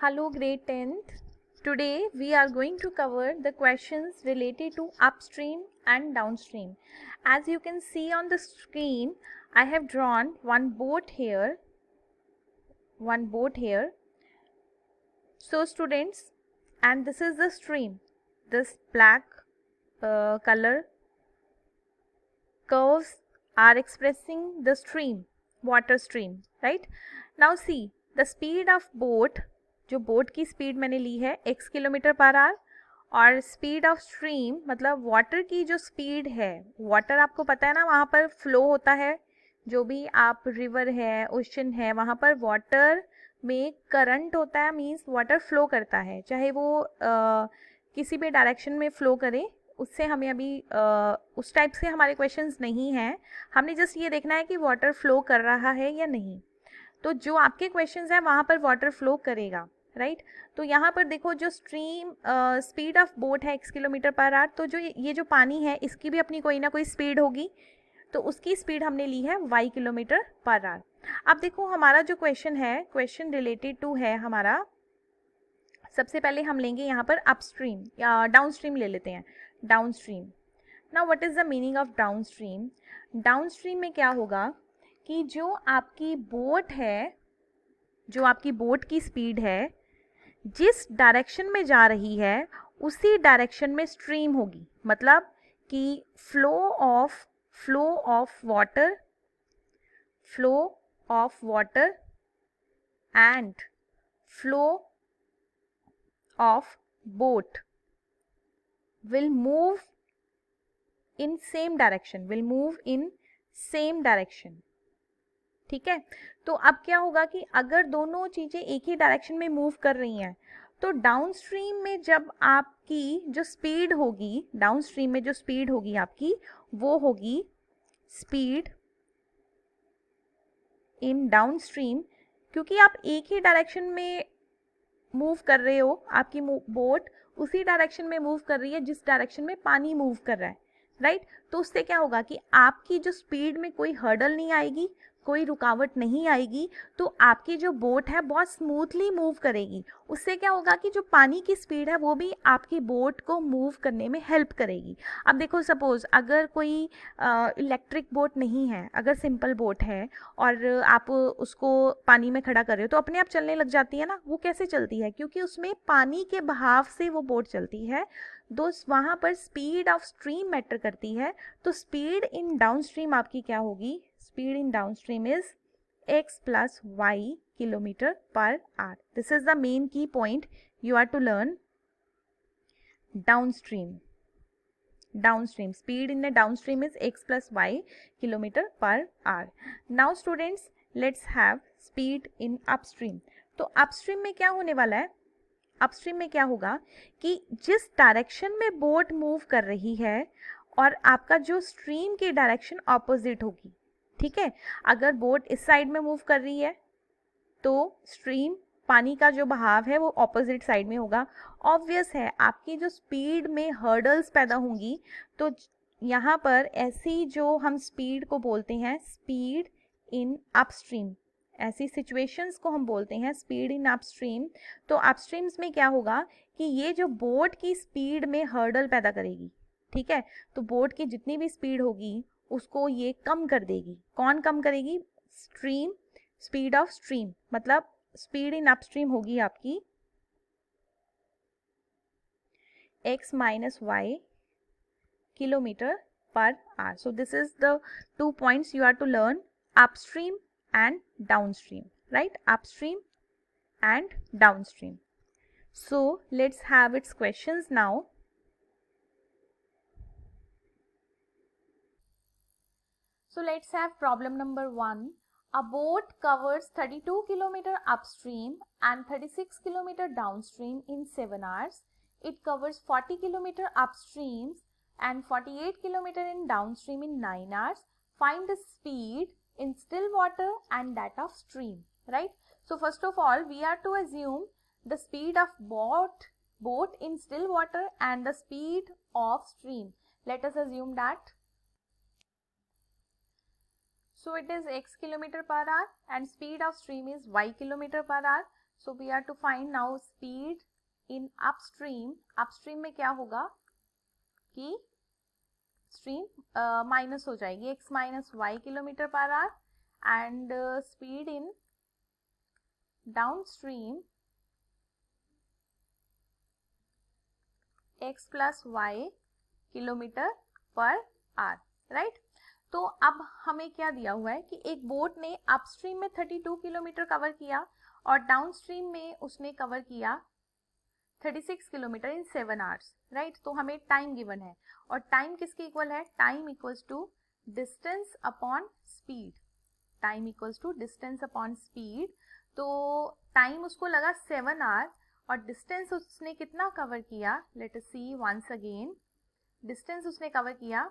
Hello grade 10th. Today we are going to cover the questions related to upstream and downstream. As you can see on the screen, I have drawn one boat here. So students, and this is the stream. This black color curves are expressing the stream, water stream, right? Now see, the speed of boat, जो boat की speed मैंने ली है x kilometre per our, और speed of stream मतलब water की जो speed है, water आपको पता है ना वहाँ पर फ्लो होता है, जो भी आप रिवर है, ओशन है, वहाँ पर वाटर में करंट होता है, मीन्स वाटर फ्लो करता है, चाहे वो किसी भी डायरेक्शन में फ्लो करे, उससे हमें अभी उस टाइप से हमारे क्वेश्चंस नहीं हैं, हमने जस्ट ये देखना है कि वाटर फ्लो कर रहा है या नहीं। तो जो आपके क्वेश्चंस हैं वहाँ पर वाटर फ्लो करेगा, राइट? तो यहाँ पर देखो जो स्ट्रीम स्पीड ऑफ बोट है x किलोमीटर पर आवर, तो जो ये जो पानी है इसकी भी अपनी कोई ना कोई स्पीड होगी, तो उसकी स्पीड हमने ली है y किलोमीटर पर आवर। अब देखो हमारा जो क्वेश्चन है, क्वेश्चन रिलेटेड टू है हमारा, सबसे पहले हम लेंगे यहाँ पर अपस्ट्रीम या डाउनस्ट्रीम ले लेते हैं, downstream. Now what is the meaning of downstream? Downstream में क्या होगा कि जो आपकी बोट है, जो आपकी बोट की स्पीड है, जिस डायरेक्शन में जा रही है उसी डायरेक्शन में स्ट्रीम होगी, मतलब कि flow of water and flow of boat will move in same direction, ठीक है? तो अब क्या होगा कि अगर दोनों चीजें एक ही डायरेक्शन में मूव कर रही हैं, तो डाउनस्ट्रीम में जब आपकी जो स्पीड होगी, डाउनस्ट्रीम में जो स्पीड होगी आपकी, वो होगी स्पीड इन डाउनस्ट्रीम, क्योंकि आप एक ही डायरेक्शन में मूव कर रहे हो, आपकी बोट उसी डायरेक्शन में मूव कर रही है जिस डायरेक्शन में पानी मूव कर रहा है, राइट? तो उससे क्या होगा कि आपकी जो स्पीड में कोई हर्डल नहीं आएगी, कोई रुकावट नहीं आएगी, तो आपकी जो बोट है बहुत स्मूथली मूव करेगी। उससे क्या होगा कि जो पानी की स्पीड है वो भी आपकी बोट को मूव करने में हेल्प करेगी। अब देखो सपोज अगर कोई इलेक्ट्रिक बोट नहीं है, अगर सिंपल बोट है और आप उसको पानी में खड़ा कर रहे हो, तो अपने आप चलने लग जाती है ना। वो कैसे चलती है? क्योंकि उसमें पानी के बहाव से वो बोट चलती है, वहाँ पर स्पीड ऑफ स्ट्रीम मैटर करती है। तो स्पीड इन डाउनस्ट्रीम आपकी क्या होगी? Speed in downstream is x plus y kilometre per our. This is the main की point you are to learn. Downstream speed in the downstream is x plus y kilometer per hour. Now students, let's have speed in upstream. तो upstream में क्या होने वाला है? Upstream में क्या होगा कि जिस डायरेक्शन में बोट मूव कर रही है और आपका जो स्ट्रीम की डायरेक्शन ऑपोजिट होगी, ठीक है? अगर बोट इस साइड में मूव कर रही है तो स्ट्रीम, पानी का जो बहाव है वो ऑपोजिट साइड में होगा। ऑब्वियस है आपकी जो स्पीड में हर्डल्स पैदा होंगी, तो यहाँ पर ऐसी जो हम स्पीड को बोलते हैं स्पीड इन अपस्ट्रीम, ऐसी सिचुएशंस को हम बोलते हैं स्पीड इन अपस्ट्रीम। तो अपस्ट्रीम्स में क्या होगा कि ये जो बोट की स्पीड में हर्डल पैदा करेगी, ठीक है? तो बोट की जितनी भी स्पीड होगी उसको ये कम कर देगी। कौन कम करेगी? स्ट्रीम, स्पीड ऑफ स्ट्रीम, मतलब स्पीड इन अपस्ट्रीम होगी आपकी x minus y kilometer per hour. So this is the 2 points you are to learn, upstream and downstream, right? Upstream and downstream. So let's have its questions now. So let's have problem number 1. A boat covers 32 km upstream and 36 km downstream in 7 hours. It covers 40 km upstream and 48 km in downstream in 9 hours. Find the speed in still water and that of stream, right? So first of all, we are to assume the speed of boat in still water and the speed of stream. Let us assume that. So it is x kilometer per hour and speed of stream is y kilometer per hour. So we are to find now speed in upstream. Upstream में क्या होगा कि stream minus हो जाएगी, x minus y kilometre per hour, and speed in downstream x plus y kilometre per hour, right. तो अब हमें क्या दिया हुआ है कि एक बोट ने अपस्ट्रीम में 32 किलोमीटर कवर किया और डाउनस्ट्रीम में उसने कवर किया 36 किलोमीटर इन 7 आवर्स, राइट. तो हमें टाइम गिवन है और टाइम किसके इक्वल है, time equals to distance upon speed. Time equals to distance upon speed. तो टाइम उसको लगा 7 आवर और डिस्टेंस उसने कितना कवर किया, let us see once again. Distance उसने कवर किया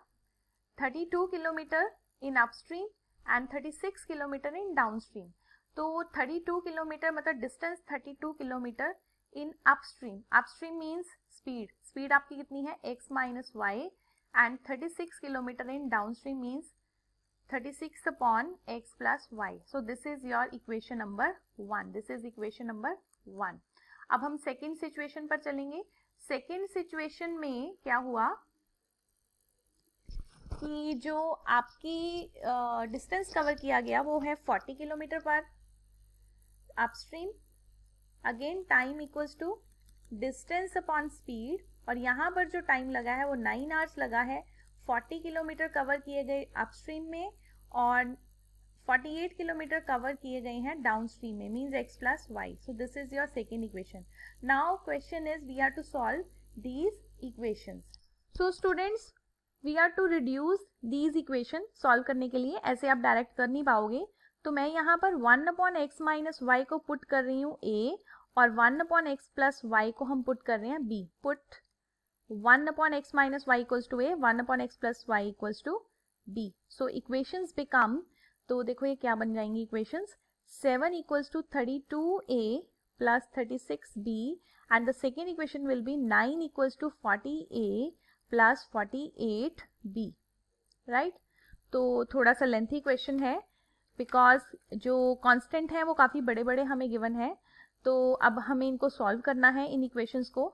32 kilometre in upstream and 36 kilometre in downstream. तो 32 किलोमीटर मतलब distance 32 kilometre in upstream. Upstream means speed. Speed आपकी कितनी है, x minus y, and 36 kilometre in downstream means 36 upon x plus y. So this is your equation number 1. This is equation number 1. अब हम second situation पर चलेंगे. Second situation में क्या हुआ कि जो आपकी डिस्टेंस कवर किया गया वो है 40 kilometre per upstream. Again time equals to distance upon speed, और यहाँ पर जो टाइम लगा है वो 9 आवर्स लगा है. 40 किलोमीटर कवर किए गए अपस्ट्रीम में और 48 किलोमीटर कवर किए गए हैं डाउनस्ट्रीम में, means x plus y. So this is your second equation. Now question is we are to solve these equations. So students, we are to reduce these equation. Solve करने के लिए ऐसे आप direct कर नहीं पाओगे, तो मैं यहाँ पर 1 अपॉन एक्स माइनस वाई को पुट कर रही हूँ a और 1 अपॉन एक्स प्लस वाई को हम पुट कर रहे हैं b. Put 1 upon x minus y equals to a, 1 upon x plus y equals to b. So equations become, तो देखो ये क्या बन जाएंगी equations. 7 equals to 32a plus 36b and the second equation will be 9 equals to 40a plus 48b, right. तो थोड़ा सा lengthy question है बिकॉज जो कांस्टेंट है वो काफ़ी बड़े बड़े हमें गिवन है. तो अब हमें इनको सॉल्व करना है इन इक्वेशंस को.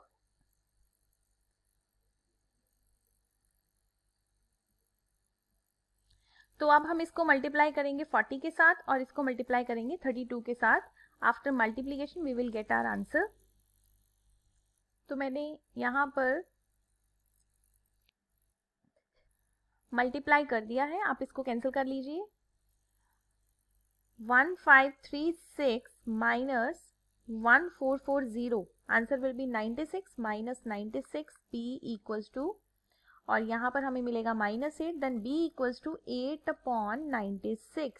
तो अब हम इसको मल्टीप्लाई करेंगे 40 के साथ और इसको मल्टीप्लाई करेंगे 32 के साथ. After multiplication we will get our answer. तो मैंने यहाँ पर मल्टीप्लाई कर दिया है, आप इसको कैंसिल कर लीजिए. 1536 minus 1440, answer will be 96 minus 96 b equals to, और यहाँ पर हमें मिलेगा -8, then b equals to 8 upon 96.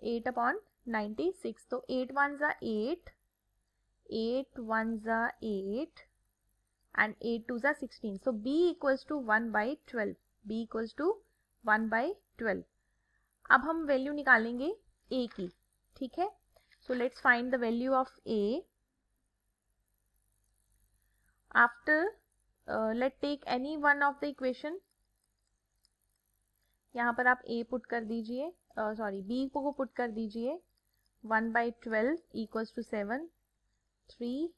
8 upon 96, तो 8 1 जा 8, 8 1 जा 8 एंड 8 2 जा 16. So b equals to 1/12. b equals to 1/12. अब हम वैल्यू निकालेंगे a की, ठीक है. So let's find the value of a. After let take any one of the equation. यहाँ पर आप a पुट कर दीजिए, सॉरी b को पुट कर दीजिए. 1/12 equals to 7, 3,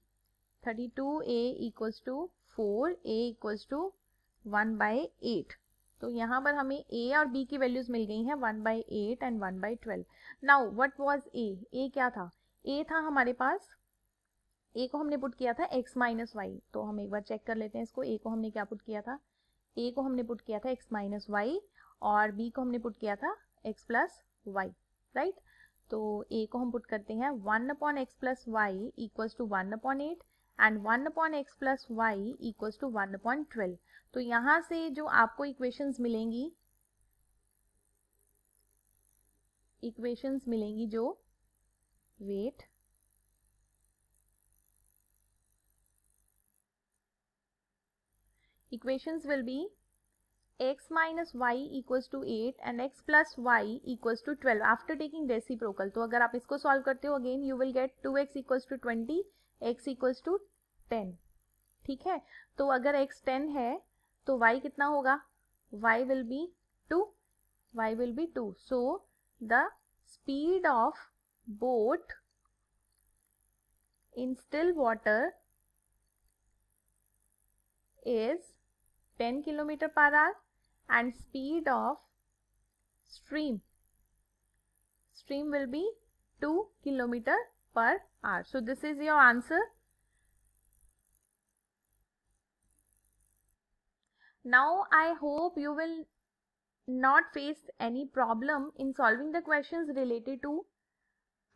32a equals to 4, a equals to 1/8. तो यहाँ पर हमें a और b की वैल्यूज मिल गई हैं 1/8 and 1/12. Now what was a? a क्या था? a था हमारे पास, a को हमने पुट किया था x माइनस वाई. तो हम एक बार चेक कर लेते हैं इसको. a को हमने क्या पुट किया था? a को हमने पुट किया था x माइनस वाई और b को हमने पुट किया था x प्लस वाई, राइट. तो a को हम पुट करते हैं 1 upon x plus y equals to 1 upon 8 and 1 upon x plus y equals to 1 upon 12. तो यहाँ से जो आपको इक्वेशंस मिलेंगी जो wait equations will be x minus y equals to 8 and x plus y equals to 12 after taking reciprocal. तो अगर आप इसको सॉल्व करते हो again you will get 2x equals to 20, x equals to 10. ठीक है. तो अगर x 10 है तो y कितना होगा? y will be 2. y will be 2. So the speed of boat in still water is 10 km per hour and speed of stream will be 2 km per hour. So this is your answer. Now I hope you will not face any problem in solving the questions related to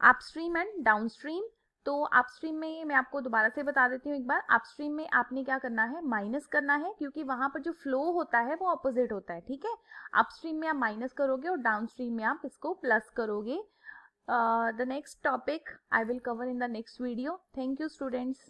upstream and downstream. तो upstream में मैं आपको दोबारा से बता देती हूँ एक बार. अपस्ट्रीम में आपने क्या करना है, माइनस करना है, क्योंकि वहां पर जो फ्लो होता है वो अपोजिट होता है. ठीक है, अपस्ट्रीम में आप माइनस करोगे और डाउनस्ट्रीम में आप इसको प्लस करोगे. The next topic I will cover in the next video. Thank you students.